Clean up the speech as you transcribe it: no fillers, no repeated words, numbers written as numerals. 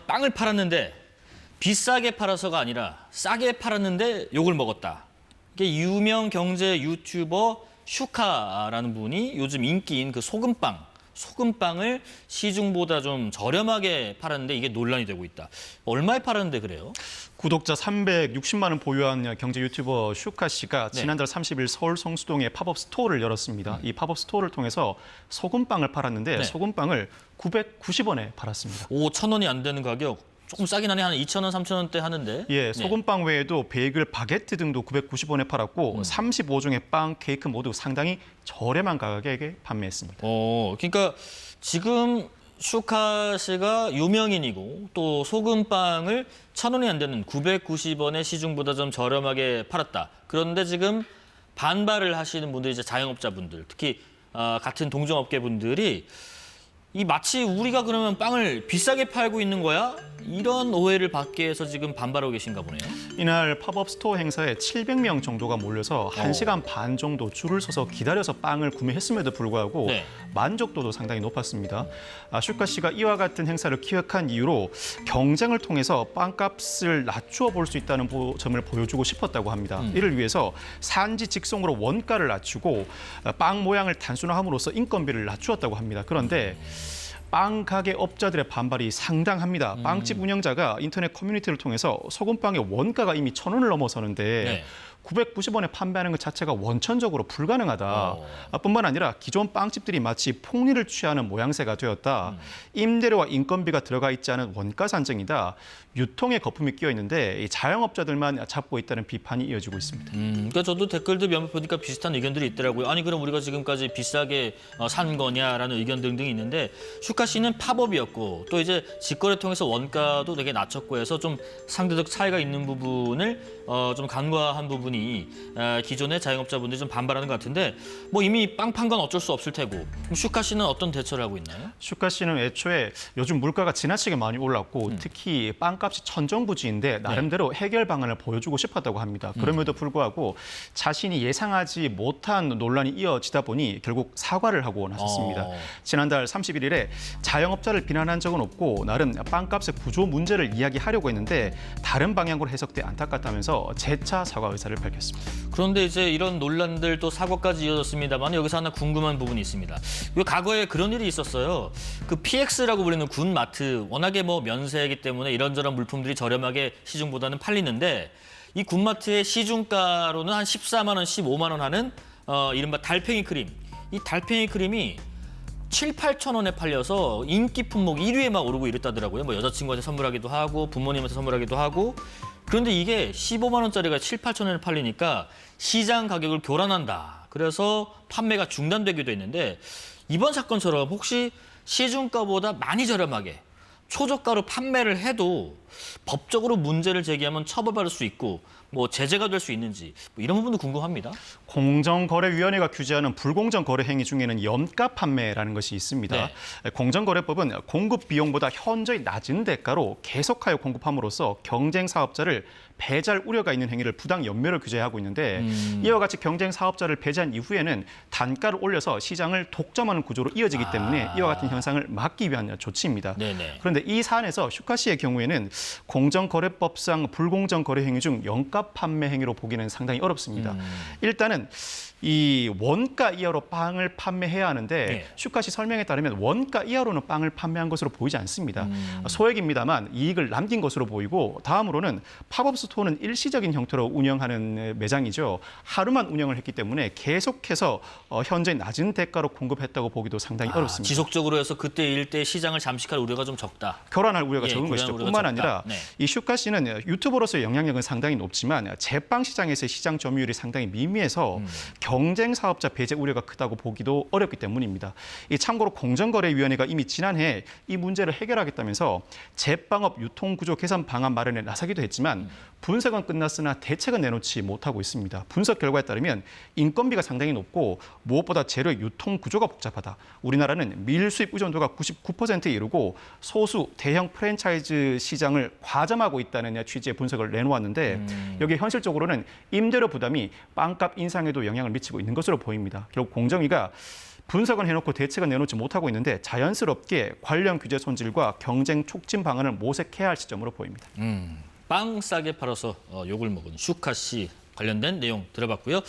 빵을 팔았는데 비싸게 팔아서가 아니라 싸게 팔았는데 욕을 먹었다. 이게 유명 경제 유튜버 슈카라는 분이 요즘 인기인 그 소금빵을 시중보다 좀 저렴하게 팔았는데 이게 논란이 되고 있다. 얼마에 팔았는데 그래요? 구독자 360만 원 보유한 경제 유튜버 슈카 씨가 지난달 30일 서울 성수동에 팝업 스토어를 열었습니다. 이 팝업 스토어를 통해서 소금빵을 팔았는데 소금빵을 990원에 팔았습니다. 5,000원이 안 되는 가격. 조금 싸긴 하네. 한 2,000원, 3,000원대 하는데. 예, 소금빵 외에도 베이글, 바게트 등도 990원에 팔았고 35종의 빵, 케이크 모두 상당히 저렴한 가격에 판매했습니다. 그러니까 지금 슈카 씨가 유명인이고 또 소금빵을 1,000원이 안 되는 990원에 시중보다 좀 저렴하게 팔았다. 그런데 지금 반발을 하시는 분들이 이제 자영업자분들, 특히 같은 동종업계 분들이 이 마치 우리가 그러면 빵을 비싸게 팔고 있는 거야? 이런 오해를 받게 해서 지금 반발하고 계신가 보네요. 이날 팝업 스토어 행사에 700명 정도가 몰려서 1시간 반 정도 줄을 서서 기다려서 빵을 구매했음에도 불구하고 만족도도 상당히 높았습니다. 슈카 씨가 이와 같은 행사를 기획한 이유로 경쟁을 통해서 빵값을 낮추어 볼 수 있다는 점을 보여주고 싶었다고 합니다. 이를 위해서 산지 직송으로 원가를 낮추고 빵 모양을 단순화함으로써 인건비를 낮추었다고 합니다. 그런데 빵 가게 업자들의 반발이 상당합니다. 빵집 운영자가 인터넷 커뮤니티를 통해서 소금빵의 원가가 이미 1,000원을 넘어서는데 990원에 판매하는 것 자체가 원천적으로 불가능하다. 뿐만 아니라 기존 빵집들이 마치 폭리를 취하는 모양새가 되었다. 임대료와 인건비가 들어가 있지 않은 원가 산정이다. 유통에 거품이 끼어 있는데 자영업자들만 잡고 있다는 비판이 이어지고 있습니다. 그러니까 저도 댓글들 몇몇 보니까 비슷한 의견들이 있더라고요. 아니 그럼 우리가 지금까지 비싸게 산 거냐라는 의견 등등이 있는데 슈카 씨는 팝업이었고 또 이제 직거래 통해서 원가도 되게 낮췄고 해서 좀 상대적 차이가 있는 부분을 좀 간과한 부분이 기존의 자영업자분들이 좀 반발하는 것 같은데 뭐 이미 빵 판 건 어쩔 수 없을 테고 그럼 슈카 씨는 어떤 대처를 하고 있나요? 슈카 씨는 애초에 요즘 물가가 지나치게 많이 올랐고 특히 빵값이 천정부지인데 나름대로 해결 방안을 보여주고 싶었다고 합니다. 그럼에도 불구하고 자신이 예상하지 못한 논란이 이어지다 보니 결국 사과를 하고 나섰습니다. 지난달 31일에 자영업자를 비난한 적은 없고 나름 빵값의 구조 문제를 이야기하려고 했는데 다른 방향으로 해석돼 안타깝다면서 재차 사과 의사를 밝혔습니다. 그런데 이제 이런 논란들 또 사과까지 이어졌습니다만 여기서 하나 궁금한 부분이 있습니다. 과거에 그런 일이 있었어요. 그 PX라고 불리는 군마트 워낙에 뭐 면세이기 때문에 이런저런 물품들이 저렴하게 시중보다는 팔리는데 이 군마트의 시중가로는 한 14만 원, 15만 원 하는 이른바 달팽이 크림. 이 달팽이 크림이 7, 8천 원에 팔려서 인기 품목 1위에 막 오르고 이랬다더라고요. 뭐 여자친구한테 선물하기도 하고 부모님한테 선물하기도 하고. 그런데 이게 15만 원짜리가 7, 8천 원에 팔리니까 시장 가격을 교란한다. 그래서 판매가 중단되기도 했는데 이번 사건처럼 혹시 시중가보다 많이 저렴하게 초저가로 판매를 해도 법적으로 문제를 제기하면 처벌받을 수 있고 뭐 제재가 될 수 있는지 뭐 이런 부분도 궁금합니다. 공정거래위원회가 규제하는 불공정 거래 행위 중에는 염가 판매라는 것이 있습니다. 공정거래법은 공급 비용보다 현저히 낮은 대가로 계속하여 공급함으로써 경쟁 사업자를 배제할 우려가 있는 행위를 부당 연매로 규제하고 있는데 이와 같이 경쟁 사업자를 배제한 이후에는 단가를 올려서 시장을 독점하는 구조로 이어지기 때문에 이와 같은 현상을 막기 위한 조치입니다. 그런데 이 사안에서 슈카 씨의 경우에는 공정거래법상 불공정 거래 행위 중 염가 판매 행위로 보기는 상당히 어렵습니다. 일단은 이 원가 이하로 빵을 판매해야 하는데 슈카 씨 설명에 따르면 원가 이하로는 빵을 판매한 것으로 보이지 않습니다. 소액입니다만 이익을 남긴 것으로 보이고 다음으로는 팝업 스토어는 일시적인 형태로 운영하는 매장이죠. 하루만 운영을 했기 때문에 계속해서 현재 낮은 대가로 공급했다고 보기도 상당히 어렵습니다. 지속적으로 해서 그때 일대 시장을 잠식할 우려가 좀 적다. 교란할 우려가 적은 것이죠. 뿐만 아니라 이 슈카 씨는 유튜버로서의 영향력은 상당히 높지만 제빵 시장에서의 시장 점유율이 상당히 미미해서 경쟁 사업자 배제 우려가 크다고 보기도 어렵기 때문입니다. 참고로 공정거래위원회가 이미 지난해 이 문제를 해결하겠다면서 제빵업 유통구조 개선 방안 마련에 나서기도 했지만 분석은 끝났으나 대책은 내놓지 못하고 있습니다. 분석 결과에 따르면 인건비가 상당히 높고 무엇보다 재료 유통 구조가 복잡하다. 우리나라는 밀 수입 의존도가 99%에 이르고 소수 대형 프랜차이즈 시장을 과점하고 있다는 취지의 분석을 내놓았는데 여기에 현실적으로는 임대료 부담이 빵값 인상에도 영향을 미치고 있는 것으로 보입니다. 결국 공정위가 분석은 해놓고 대책은 내놓지 못하고 있는데 자연스럽게 관련 규제 손질과 경쟁 촉진 방안을 모색해야 할 시점으로 보입니다. 빵 싸게 팔아서 욕을 먹은 슈카 씨 관련된 내용 들어봤고요.